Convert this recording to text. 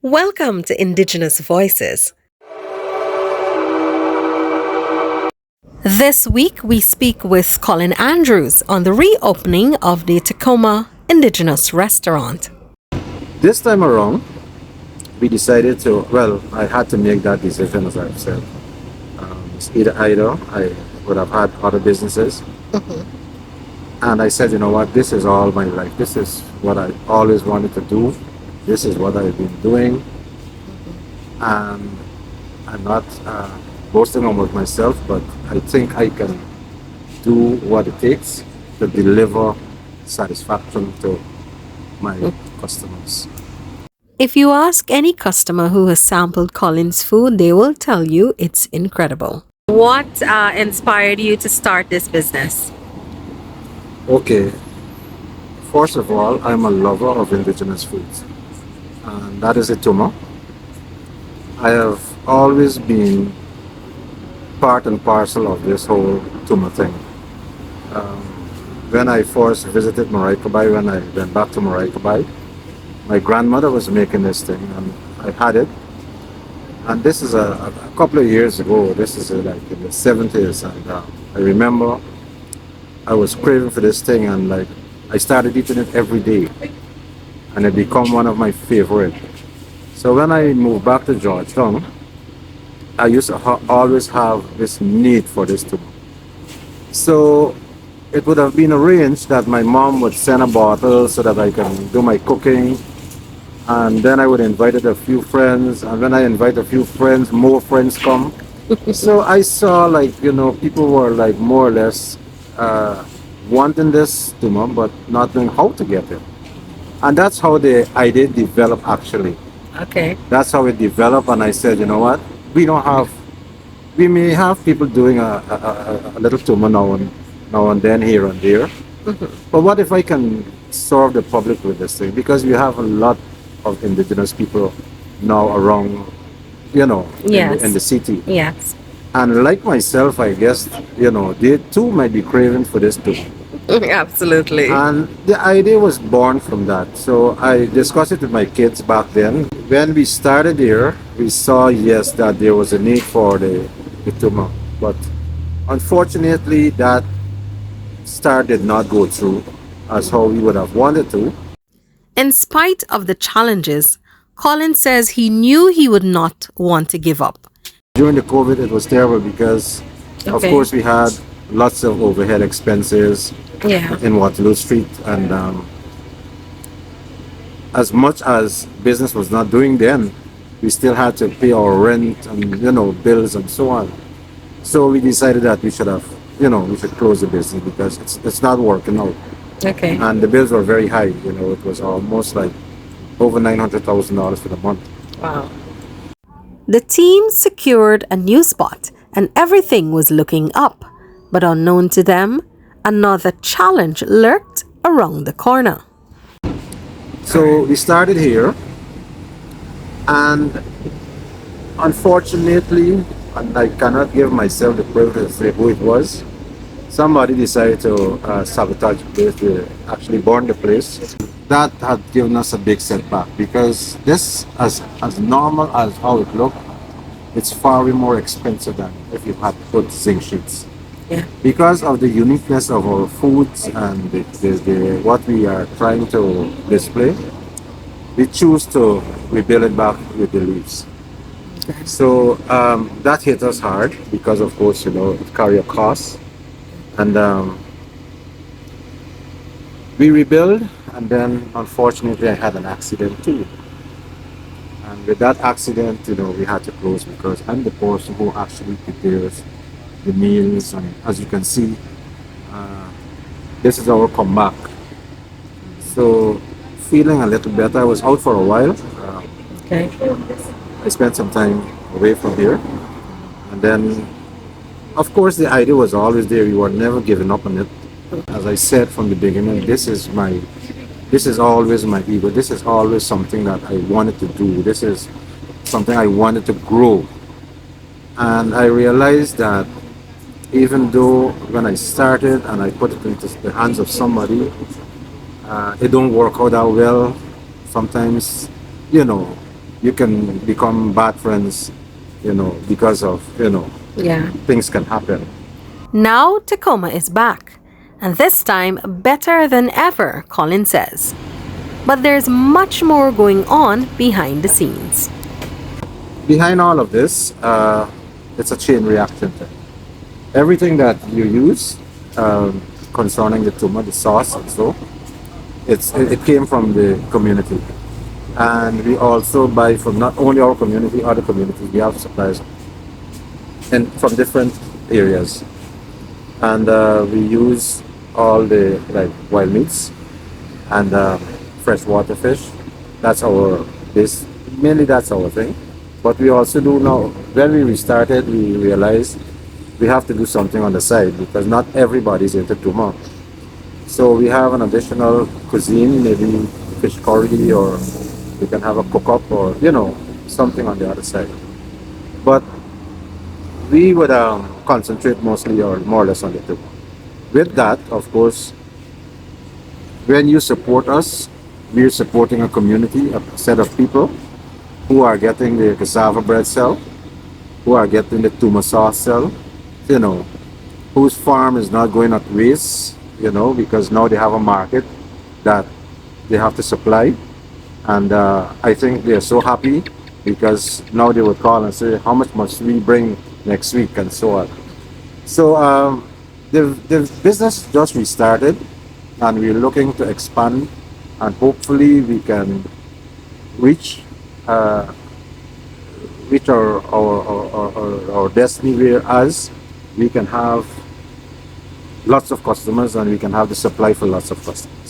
Welcome to Indigenous Voices. This week we speak with Colin Andrews on the reopening of the Tocuma Indigenous restaurant. This time around, we decided I had to make that decision, as I've said. It's either I would have had other businesses, and I said, you know what, this is all my life. This is what I always wanted to do. This is what I've been doing, and I'm not boasting about myself, but I think I can do what it takes to deliver satisfaction to my customers. If you ask any customer who has sampled Colin's food, they will tell you it's incredible. What inspired you to start this business? Okay, first of all, I'm a lover of indigenous foods, and that is a Tuma. I have always been part and parcel of this whole Tuma thing. Um, when I first visited Moraikabai, when I went back to Moraikabai, my grandmother was making this thing, and I had it. And this is a couple of years ago. This is like in the 70s, and I remember I was craving for this thing, and like I started eating it every day, and it became one of my favorite. So when I moved back to Georgetown, I used to always have this need for this too. So it would have been arranged that my mom would send a bottle so that I can do my cooking, and then I would invite a few friends, and when I invite a few friends, more friends come. So I saw people were like more or less wanting this tumor but not knowing how to get it, and that's how the idea developed actually. Okay. That's how it developed, and I said, you know what, we may have people doing a little tumor now and then here and there, but what if I can serve the public with this thing, because we have a lot of indigenous people now around, Yes. in the city. Yes. And like myself, I guess, they too might be craving for this too. Absolutely. And the idea was born from that. So I discussed it with my kids back then. When we started here, we saw, yes, that there was a need for the tuma. But unfortunately, that start did not go through as how we would have wanted to. In spite of the challenges, Colin says he knew he would not want to give up. During the COVID, it was terrible because, of Okay. course, we had lots of overhead expenses Yeah. in Waterloo Street, and as much as business was not doing then, we still had to pay our rent and bills and so on. So we decided that we should close the business because it's not working out, Okay. and the bills were very high. It was almost like over $900,000 for the month. Wow. The team secured a new spot and everything was looking up. But unknown to them, another challenge lurked around the corner. So we started here, and unfortunately, and I cannot give myself the privilege to say who it was, somebody decided to sabotage the place, to actually burn the place. That had given us a big setback, because this, as normal as how it looked, it's far more expensive than if you had put zinc sheets. Yeah. Because of the uniqueness of our foods and what we are trying to display, we choose to rebuild it back with the leaves. So that hit us hard because, of course, it carry a cost. And we rebuild, and then unfortunately I had an accident too. And with that accident, we had to close, because I'm the person who actually prepares the meals, and as you can see, this is our comeback. So feeling a little better. I was out for a while. Okay. I spent some time away from here, and then of course the idea was always there. We were never giving up on it. As I said from the beginning, this is always my ego. This is always something that I wanted to do. This is something I wanted to grow. And I realized that even though when I started and I put it into the hands of somebody, it don't work out that well. Sometimes, you can become bad friends, because of, Yeah. things can happen. Now Tacoma is back, and this time better than ever, Colin says. But there's much more going on behind the scenes. Behind all of this, it's a chain reaction thing. Everything that you use, concerning the tumor, the sauce and so, it came from the community. And we also buy from not only our community, other communities. We have suppliers and from different areas. And we use all the like wild meats and freshwater fish. That's our this mainly that's our thing. But we also do now. When we restarted, we realized we have to do something on the side because not everybody's into tuma. So we have an additional cuisine, maybe fish curry, or we can have a cook up, or something on the other side. But we would concentrate mostly or more or less on the tuma. With that, of course, when you support us, we're supporting a community, a set of people who are getting the cassava bread cell, who are getting the tuna sauce cell, you know, whose farm is not going at waste, because now they have a market that they have to supply. And I think they're so happy because now they would call and say, how much must we bring next week and so on. So the business just restarted and we're looking to expand and hopefully we can reach uh, reach our destiny whereas we can have lots of customers and we can have the supply for lots of customers.